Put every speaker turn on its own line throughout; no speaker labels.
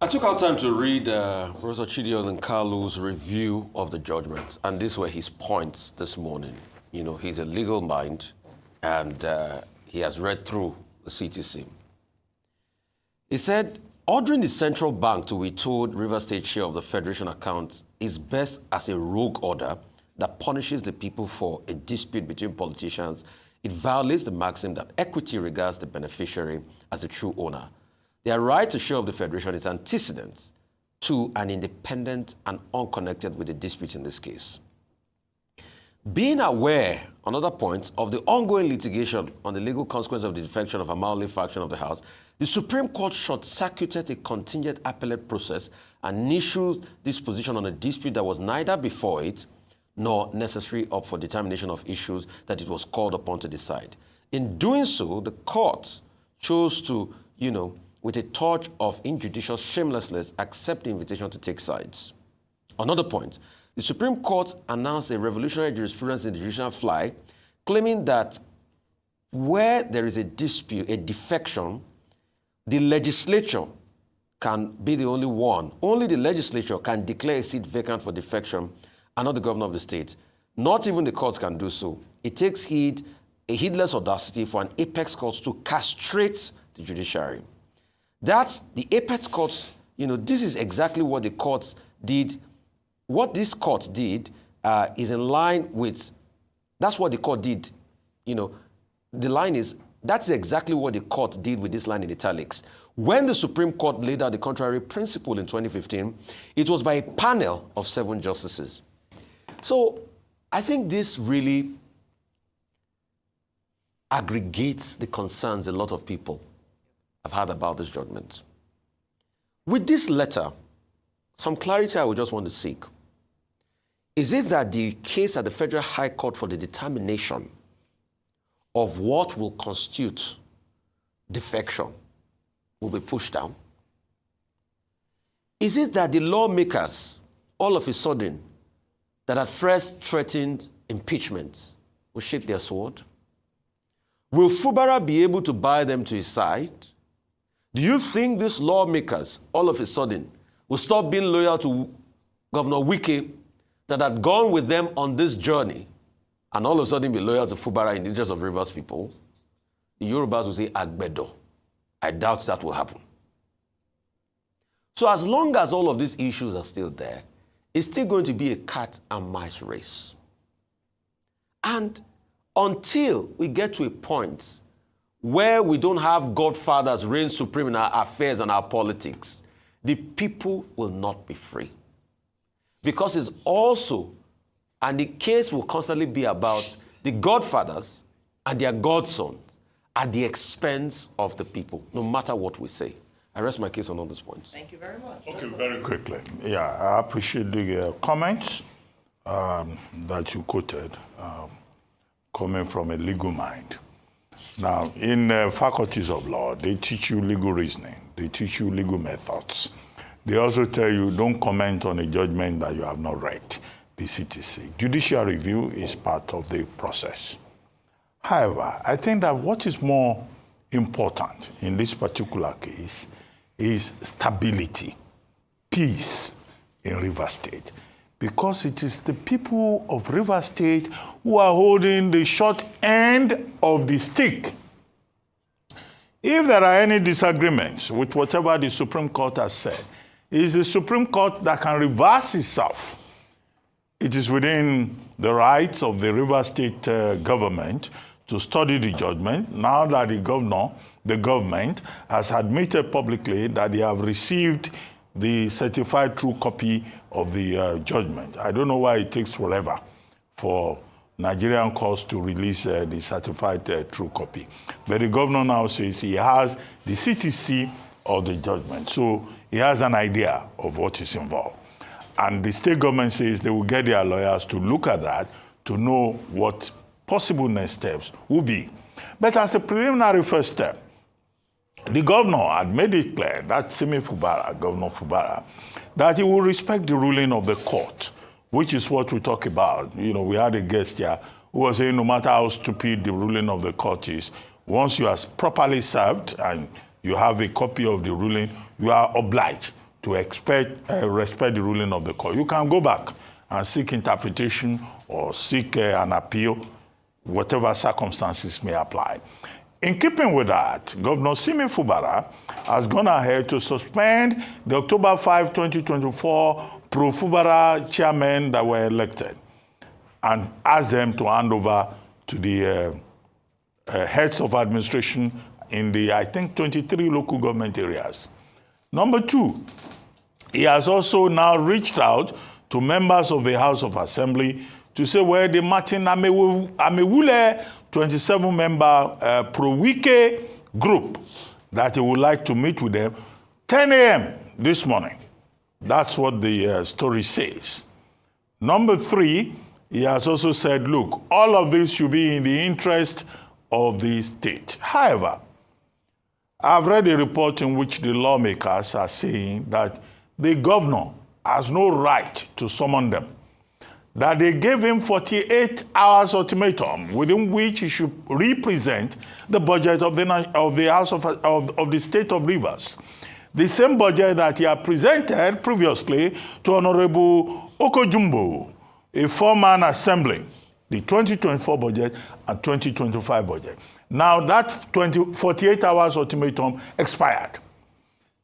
I took out time to read Professor Chidi Kalu's review of the judgment, and these were his points this morning. You know, he's a legal mind, and he has read through the CTC. He said, ordering the central bank to withhold Rivers State share of the Federation account is best as a rogue order that punishes the people for a dispute between politicians. It violates the maxim that equity regards the beneficiary as the true owner. Their right to share of the Federation is antecedent to and independent and unconnected with the dispute in this case. Being aware, another point, of the ongoing litigation on the legal consequence of the defection of a Maoli faction of the House, the Supreme Court short-circuited a contingent appellate process and issued this position on a dispute that was neither before it nor necessary up for determination of issues that it was called upon to decide. In doing so, the court chose to, with a touch of injudicious shamelessness, accept the invitation to take sides. Another point, the Supreme Court announced a revolutionary jurisprudence in the judicial fly, claiming that where there is a dispute, a defection, the legislature can be the only one. Only the legislature can declare a seat vacant for defection and not the governor of the state. Not even the courts can do so. It takes a heedless audacity for an apex court to castrate the judiciary. That's the apex courts, this is exactly what the courts did. What this court did is in line with, that's what the court did. The line is, that's exactly what the court did with this line in italics. When the Supreme Court laid out the contrary principle in 2015, it was by a panel of 7 justices. So I think this really aggregates the concerns a lot of people have had about this judgment. With this letter, some clarity I would just want to seek. Is it that the case at the Federal High Court for the determination of what will constitute defection will be pushed down? Is it that the lawmakers, all of a sudden, that at first threatened impeachment, will shake their sword? Will Fubara be able to buy them to his side? Do you think these lawmakers, all of a sudden, will stop being loyal to Governor Wike that had gone with them on this journey and all of a sudden be loyal to Fubara in the interest of Rivers people? The Yorubas will say, Agbedo. I doubt that will happen. So as long as all of these issues are still there, it's still going to be a cat and mouse race. And until we get to a point where we don't have godfathers reign supreme in our affairs and our politics, the people will not be free. Because it's also, and the case will constantly be about the godfathers and their godsons at the expense of the people, no matter what we say. I rest my case on all these points.
Thank you very much.
Okay, very quickly. Yeah, I appreciate the comments that you quoted coming from a legal mind. Now, in faculties of law, they teach you legal reasoning. They teach you legal methods. They also tell you don't comment on a judgment that you have not read, the CTC. Judicial review is part of the process. However, I think that what is more important in this particular case is stability, peace in Rivers State, because it is the people of Rivers State who are holding the short end of the stick. If there are any disagreements with whatever the Supreme Court has said, it is the Supreme Court that can reverse itself. It is within the rights of the Rivers State government to study the judgment, now that the government has admitted publicly that they have received the certified true copy of the judgment. I don't know why it takes forever for Nigerian courts to release the certified true copy. But the governor now says he has the CTC of the judgment. So he has an idea of what is involved. And the state government says they will get their lawyers to look at that to know what possible next steps will be. But as a preliminary first step, the governor had made it clear, that Fubara, Governor Fubara, that he will respect the ruling of the court, which is what we talk about. We had a guest here who was saying no matter how stupid the ruling of the court is, once you are properly served and you have a copy of the ruling, you are obliged to respect the ruling of the court. You can go back and seek interpretation or seek an appeal, whatever circumstances may apply. In keeping with that, Governor Simi Fubara has gone ahead to suspend the October 5, 2024 Pro-Fubara chairmen that were elected and asked them to hand over to the heads of administration in the, I think, 23 local government areas. Number two, he has also now reached out to members of the House of Assembly to say, well, the Martin Amewule 27-member Pro-Wike group, that he would like to meet with them 10 a.m. this morning. That's what the story says. Number three, he has also said, look, all of this should be in the interest of the state. However, I've read a report in which the lawmakers are saying that the governor has no right to summon them, that they gave him 48 hours ultimatum within which he should represent the budget of the House of the State of Rivers. The same budget that he had presented previously to Honorable Okojumbo, a four-man assembly, the 2024 budget and 2025 budget. Now that 48 hours ultimatum expired.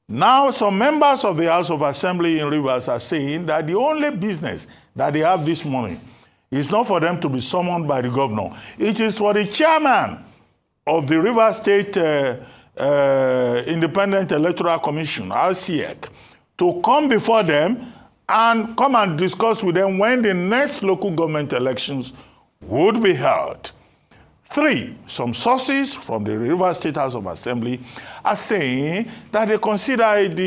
Now some members of the House of Assembly in Rivers are saying that the only business that they have this morning is not for them to be summoned by the governor. It is for the chairman of the Rivers State Independent Electoral Commission, RCEC, to come before them and come and discuss with them when the next local government elections would be held. Three, some sources from the Rivers State House of Assembly are saying that they consider it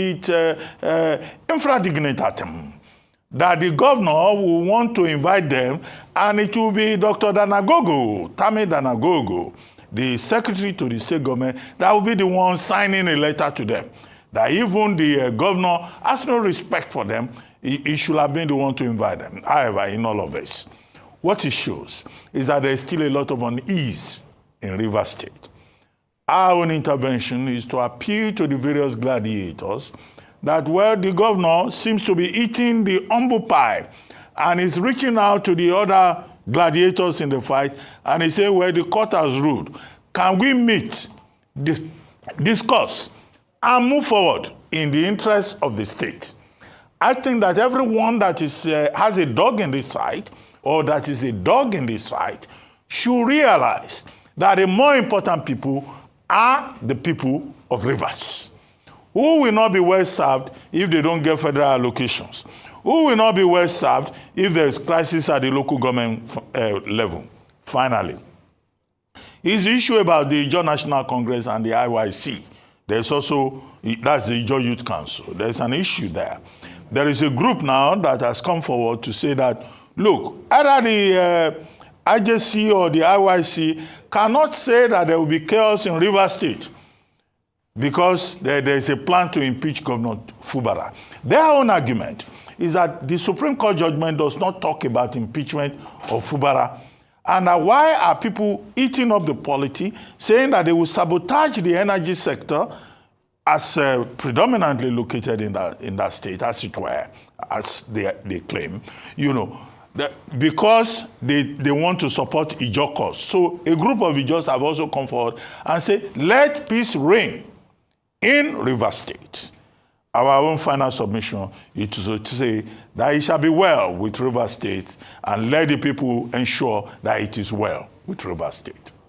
infradignitatem, that the governor will want to invite them, and it will be Dr. Tami Danagogo, the secretary to the state government, that will be the one signing a letter to them. That even the governor has no respect for them, he should have been the one to invite them. However, in all of this, what it shows is that there is still a lot of unease in Rivers State. Our own intervention is to appeal to the various gladiators that, well, the governor seems to be eating the humble pie and is reaching out to the other gladiators in the fight and he said, well, the court has ruled. Can we meet, discuss, and move forward in the interest of the state? I think that everyone that has a dog in this fight, or that is a dog in this fight, should realize that the more important people are the people of Rivers, who will not be well served if they don't get federal allocations, who will not be well served if there is crisis at the local government level. Finally, is the issue about the Ijaw National Congress and the IYC. There's also, that's the Ijaw Youth Council. There's an issue there. There is a group now that has come forward to say that, look, either the IJC or the IYC cannot say that there will be chaos in Rivers State because there is a plan to impeach Governor Fubara. Their own argument is that the Supreme Court judgment does not talk about impeachment of Fubara. And why are people eating up the polity, saying that they will sabotage the energy sector as predominantly located in that state, as it were, as they claim, because they want to support Ijaw cause. So a group of Ijaws have also come forward and say, let peace reign in Rivers State. Our own final submission is to say that it shall be well with Rivers State and let the people ensure that it is well with Rivers State.